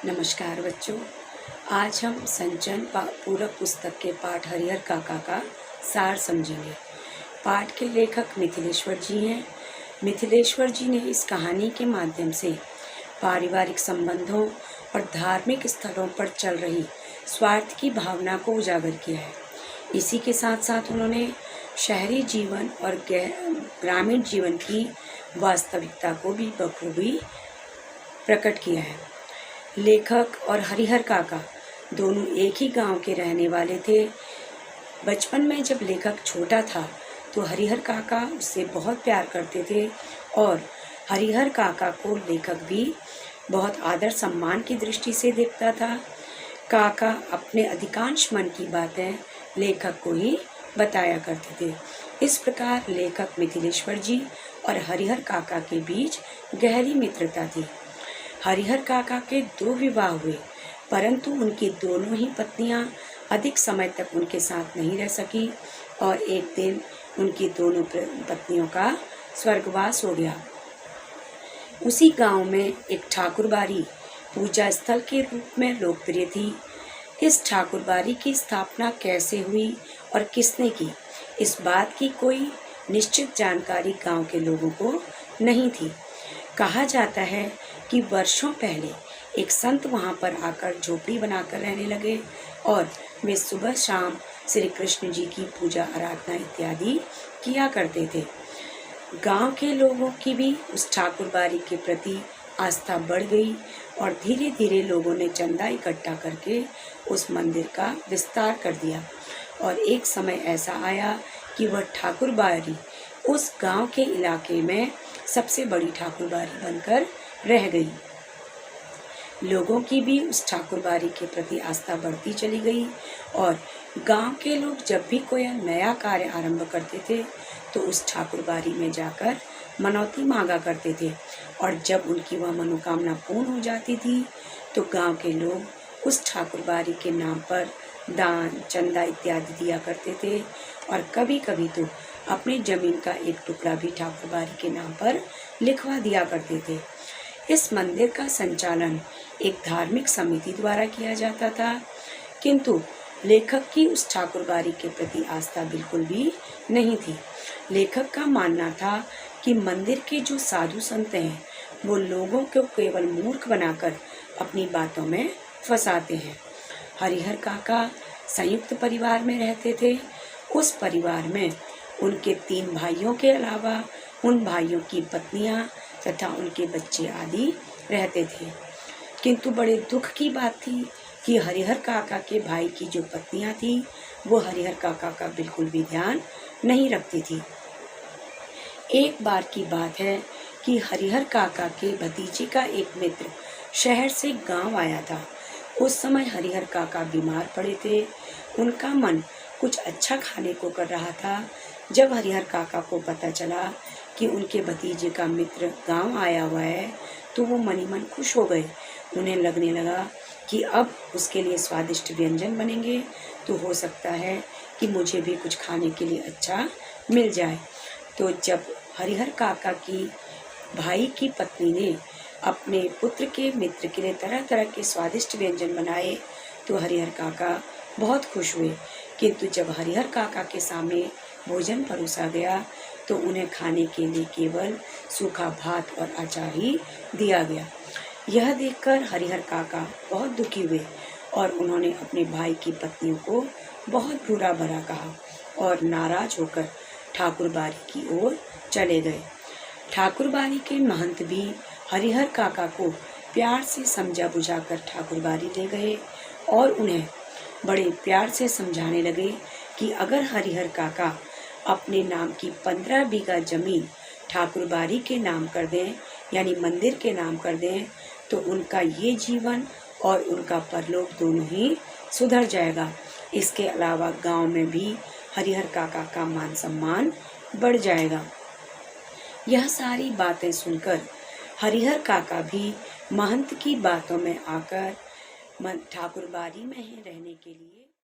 नमस्कार बच्चों। आज हम संचयन पूरक पुस्तक के पाठ हरिहर काका का सार समझेंगे। पाठ के लेखक मिथिलेश्वर जी हैं। मिथिलेश्वर जी ने इस कहानी के माध्यम से पारिवारिक संबंधों और धार्मिक स्थलों पर चल रही स्वार्थ की भावना को उजागर किया है। इसी के साथ साथ उन्होंने शहरी जीवन और ग्रामीण जीवन की वास्तविकता को भी बखूबी प्रकट किया है। लेखक और हरिहर काका दोनों एक ही गांव के रहने वाले थे। बचपन में जब लेखक छोटा था तो हरिहर काका उससे बहुत प्यार करते थे और हरिहर काका को लेखक भी बहुत आदर सम्मान की दृष्टि से देखता था। काका अपने अधिकांश मन की बातें लेखक को ही बताया करते थे। इस प्रकार लेखक मिथिलेश्वर जी और हरिहर काका के बीच गहरी मित्रता थी। हरिहर काका के 2 विवाह हुए, परंतु उनकी दोनों ही पत्नियां अधिक समय तक उनके साथ नहीं रह सकी और एक दिन उनकी दोनों पत्नियों का स्वर्गवास हो गया। उसी गांव में एक ठाकुरबाड़ी पूजा स्थल के रूप में लोकप्रिय थी। इस ठाकुरबाड़ी की स्थापना कैसे हुई और किसने की, इस बात की कोई निश्चित जानकारी गांव के लोगों को नहीं थी। कहा जाता है कि वर्षों पहले एक संत वहां पर आकर झोपड़ी बनाकर रहने लगे और वे सुबह शाम श्री कृष्ण जी की पूजा आराधना इत्यादि किया करते थे। गांव के लोगों की भी उस ठाकुरबाड़ी के प्रति आस्था बढ़ गई और धीरे धीरे लोगों ने चंदा इकट्ठा करके उस मंदिर का विस्तार कर दिया और एक समय ऐसा आया कि वह ठाकुरबाड़ी उस गांव के इलाके में सबसे बड़ी ठाकुरबाड़ी बनकर रह गई। लोगों की भी उस ठाकुरबाड़ी के प्रति आस्था बढ़ती चली गई और गांव के लोग जब भी कोई नया कार्य आरंभ करते थे तो उस ठाकुरबाड़ी में जाकर मनौती मांगा करते थे और जब उनकी वह मनोकामना पूर्ण हो जाती थी तो गांव के लोग उस ठाकुरबाड़ी के नाम पर दान चंदा इत्यादि दिया करते थे और कभी कभी तो अपनी जमीन का एक टुकड़ा भी ठाकुरबाड़ी के नाम पर लिखवा दिया करते थे। इस मंदिर का संचालन एक धार्मिक समिति द्वारा किया जाता था, किंतु लेखक की उस ठाकुरबाड़ी के प्रति आस्था बिल्कुल भी नहीं थी। लेखक का मानना था कि मंदिर के जो साधु संत हैं वो लोगों को केवल मूर्ख बनाकर अपनी बातों में फंसाते हैं। हरिहर काका संयुक्त परिवार में रहते थे। उस परिवार में उनके 3 भाइयों के अलावा उन भाइयों की पत्नियां तथा उनके बच्चे आदि रहते थे, किंतु बड़े दुख की बात थी कि हरिहर काका के भाई की जो पत्नियां थी वो हरिहर काका का बिल्कुल भी ध्यान नहीं रखती थी। एक बार की बात है कि हरिहर काका के भतीजे का एक मित्र शहर से गांव आया था। उस समय हरिहर काका बीमार पड़े थे। उनका मन कुछ अच्छा खाने को कर रहा था। जब हरिहर काका को पता चला कि उनके भतीजे का मित्र गांव आया हुआ है तो वो मन ही मन खुश हो गए। उन्हें लगने लगा कि अब उसके लिए स्वादिष्ट व्यंजन बनेंगे तो हो सकता है कि मुझे भी कुछ खाने के लिए अच्छा मिल जाए। तो जब हरिहर काका की भाई की पत्नी ने अपने पुत्र के मित्र के लिए तरह तरह के स्वादिष्ट व्यंजन बनाए तो हरिहर काका बहुत खुश हुए, किंतु जब हरिहर काका के सामने भोजन परोसा गया तो उन्हें खाने के लिए केवल सूखा भात और अचार ही दिया गया। यह देखकर हरिहर काका बहुत दुखी हुए और उन्होंने अपने भाई की पत्नियों को बहुत बुरा भला कहा और नाराज होकर ठाकुरबाड़ी की ओर चले गए। ठाकुरबाड़ी के महंत भी हरिहर काका को प्यार से समझा बुझाकर ठाकुरबाड़ी ले गए और उन्हें बड़े प्यार से समझाने लगे कि अगर हरिहर काका अपने नाम की 15 बीघा जमीन ठाकुरबाड़ी के नाम कर दें, यानी मंदिर के नाम कर दें, तो उनका ये जीवन और उनका परलोक दोनों ही सुधर जाएगा। इसके अलावा गांव में भी हरिहर काका का मान सम्मान बढ़ जाएगा। यह सारी बातें सुनकर हरिहर काका भी महंत की बातों में आकर ठाकुरबाड़ी में ही रहने के लिए